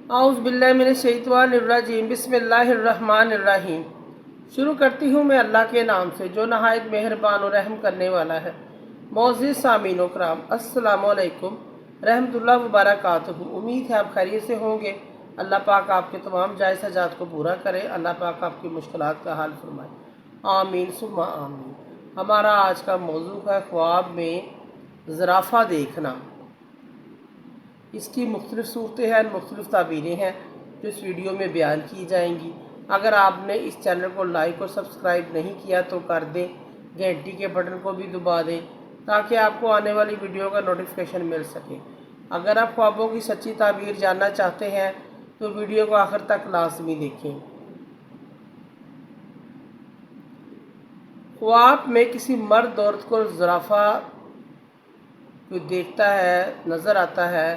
आउज़ बिल्लाहि मिनश्शैतानिर्रजीम बिस्मिल्लाहिर्रहमानिर्रहीम। शुरू करती हूँ मैं अल्लाह के नाम से जो नहायत मेहरबान और रहम करने वाला है। मोअज़्ज़िज़ सामीन कराम, अस्सलामु अलैकुम रहमतुल्लाह व बरकातहू। उम्मीद है आप खैरियत से होंगे। अल्लाह पाक आपके तमाम जायज़ हजात को पूरा करे। अल्लाह पाक आपकी मुश्किलात का हाल फरमाए। आमीन सुम्मा आमीन। हमारा आज का मौजू है ख्वाब में ज़राफ़ा देखना। इसकी मुख्तलिफ़ सूरतें हैं, मुख्तलिफ़ ताबीरें हैं जो इस वीडियो में बयान की जाएंगी। अगर आपने इस चैनल को लाइक और सब्सक्राइब नहीं किया तो कर दें, घंटी के बटन को भी दबा दें ताकि आपको आने वाली वीडियो का नोटिफिकेशन मिल सके। अगर आप ख्वाबों की सच्ची ताबीर जानना चाहते हैं तो वीडियो को आखिर तक लाजमी देखें। ख्वाब में किसी मर्द औरत को ज़राफ़ा कोई देखता है, नज़र आता है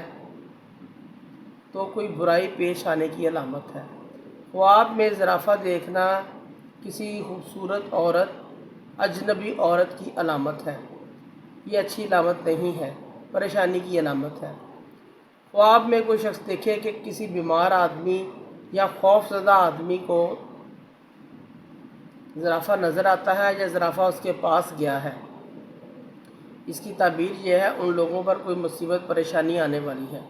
तो कोई बुराई पेश आने की अलामत है। ख्वाब में ज़राफ़ा देखना किसी खूबसूरत औरत, अजनबी औरत की अलामत है। ये अच्छी अलामत नहीं है, परेशानी की अलामत है। ख्वाब में कोई शख्स देखे कि किसी बीमार आदमी या खौफज़दा आदमी को ज़राफ़ा नज़र आता है या ज़राफ़ा उसके पास गया है, इसकी ताबीर यह है उन लोगों पर कोई मुसीबत परेशानी आने वाली है।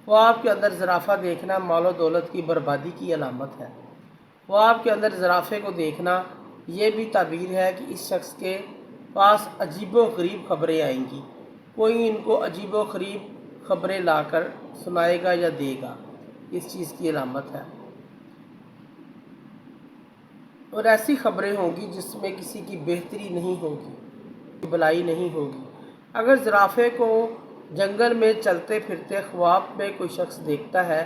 ख्वाब के अंदर ज़राफ़ा देखना माल और दौलत की बर्बादी की अलामत है। ख्वाब के अंदर ज़राफ़े को देखना ये भी ताबीर है कि इस शख्स के पास अजीबो गरीब खबरें आएंगी। कोई इनको अजीबो गरीब खबरें लाकर सुनाएगा या देगा, इस चीज़ की अलामत है। और ऐसी खबरें होंगी जिसमें किसी की बेहतरी नहीं होगी, भलाई नहीं होगी। अगर ज़राफ़े को जंगल में चलते फिरते ख्वाब में कोई शख्स देखता है,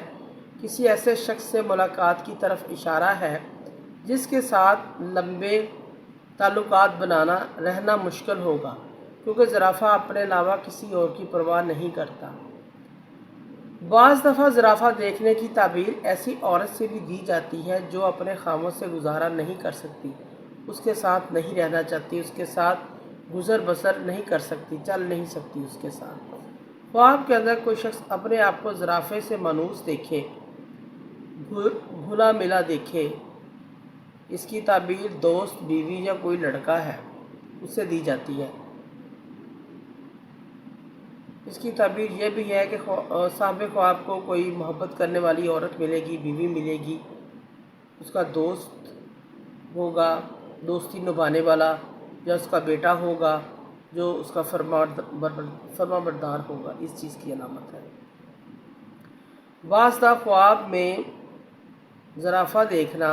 किसी ऐसे शख्स से मुलाकात की तरफ इशारा है जिसके साथ लंबे ताल्लुकात बनाना रहना मुश्किल होगा, क्योंकि ज़राफ़ा अपने अलावा किसी और की परवाह नहीं करता। बाज़ दफ़ा ज़राफ़ा देखने की ताबीर ऐसी औरत से भी दी जाती है जो अपने खामों से गुजारा नहीं कर सकती, उसके साथ नहीं रहना चाहती, उसके साथ गुज़र बसर नहीं कर सकती, चल नहीं सकती उसके साथ। ख्वाब के अंदर कोई शख्स अपने आप को ज़राफ़े से मानूस देखे, घुला मिला देखे, इसकी ताबीर दोस्त, बीवी या कोई लड़का है उससे दी जाती है। इसकी ताबीर यह भी है कि साहिब ख्वाब को कोई मोहब्बत करने वाली औरत मिलेगी, बीवी मिलेगी, उसका दोस्त होगा, दोस्ती निभाने वाला, या उसका बेटा होगा जो उसका फर्माबरदार होगा, इस चीज़ की अलामत है। वास्ता ख्वाब में ज़राफ़ा देखना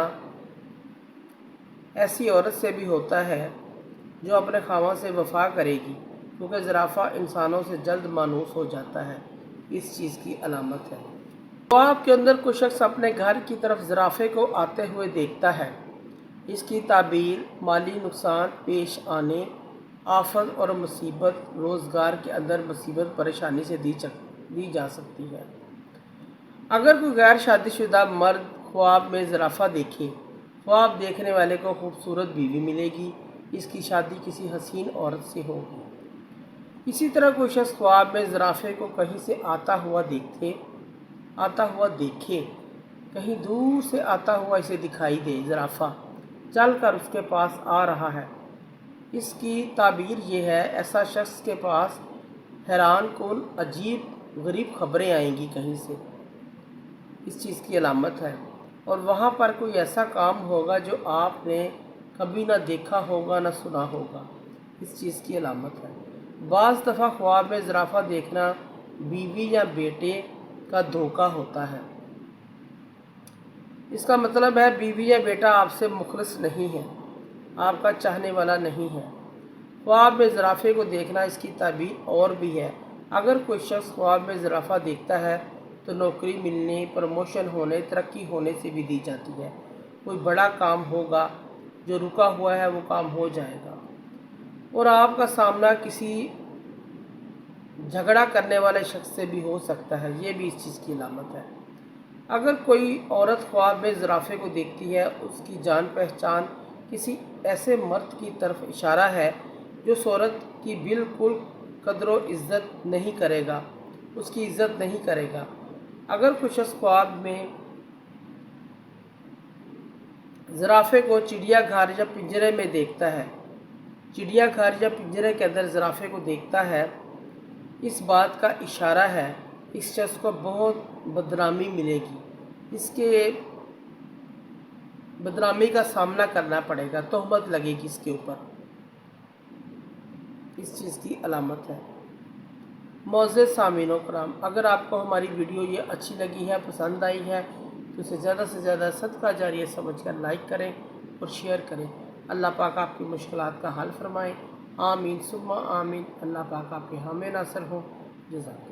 ऐसी औरत से भी होता है जो अपने खामा से वफ़ा करेगी, क्योंकि ज़राफ़ा इंसानों से जल्द मानूस हो जाता है, इस चीज़ की अलामत है। ख्वाब के अंदर कोई शख्स अपने घर की तरफ ज़राफ़े को आते हुए देखता है, इसकी ताबीर माली नुकसान पेश आने, आफत और मुसीबत, रोज़गार के अंदर मुसीबत परेशानी से दी जा सकती है। अगर कोई गैर शादीशुदा मर्द ख्वाब में ज़राफ़ा देखे, ख्वाब देखने वाले को खूबसूरत बीवी मिलेगी, इसकी शादी किसी हसीन औरत से होगी। इसी तरह कोई शख्स ख्वाब में ज़राफ़े को कहीं से आता हुआ देखे, कहीं दूर से आता हुआ इसे दिखाई दे, ज़राफ़ा चल कर उसके पास आ रहा है, इसकी ताबीर ये है ऐसा शख्स के पास हैरान कुन अजीब गरीब खबरें आएंगी कहीं से, इस चीज़ की अलामत है। और वहाँ पर कोई ऐसा काम होगा जो आपने कभी ना देखा होगा ना सुना होगा, इस चीज़ की अलामत है। बाज़ दफ़ा ख्वाब में ज़राफ़ा देखना बीवी या बेटे का धोखा होता है। इसका मतलब है बीवी या बेटा आपसे मुखलिस नहीं है, आपका चाहने वाला नहीं है। ख्वाब में ज़राफ़े को देखना इसकी ताबीर और भी है। अगर कोई शख्स ख्वाब में ज़राफ़ा देखता है तो नौकरी मिलने, प्रमोशन होने, तरक्की होने से भी दी जाती है। कोई बड़ा काम होगा, जो रुका हुआ है वो काम हो जाएगा। और आपका सामना किसी झगड़ा करने वाले शख्स से भी हो सकता है, ये भी इस चीज़ की अलामत है। अगर कोई औरत ख्वाब में ज़राफ़े को देखती है, उसकी जान पहचान किसी ऐसे मर्द की तरफ इशारा है जो उस औरत की बिल्कुल कदर व इज़्ज़त नहीं करेगा, उसकी इज़्ज़त नहीं करेगा। اگر کوئی شخص خواب میں زرافے کو چڑیا گھر یا پنجرے میں دیکھتا ہے، چڑیا گھر یا پنجرے کے اندر زرافے کو دیکھتا ہے، اس بات کا اشارہ ہے اس شخص کو بہت بدنامی ملے گی، اس کے بدنامی کا سامنا کرنا پڑے گا، تہمت لگے گی اس کے اوپر، اس چیز کی علامت ہے۔ معزز سامعین و کرام، اگر آپ کو ہماری ویڈیو یہ اچھی لگی ہے، پسند آئی ہے تو اسے زیادہ سے زیادہ صدقہ جاریہ سمجھ کر لائک کریں اور شیئر کریں۔ اللہ پاک آپ کی مشکلات کا حل فرمائے، آمین ثم آمین۔ اللہ پاک آپ کے حامی ناصر ہوں۔ جزاک اللہ۔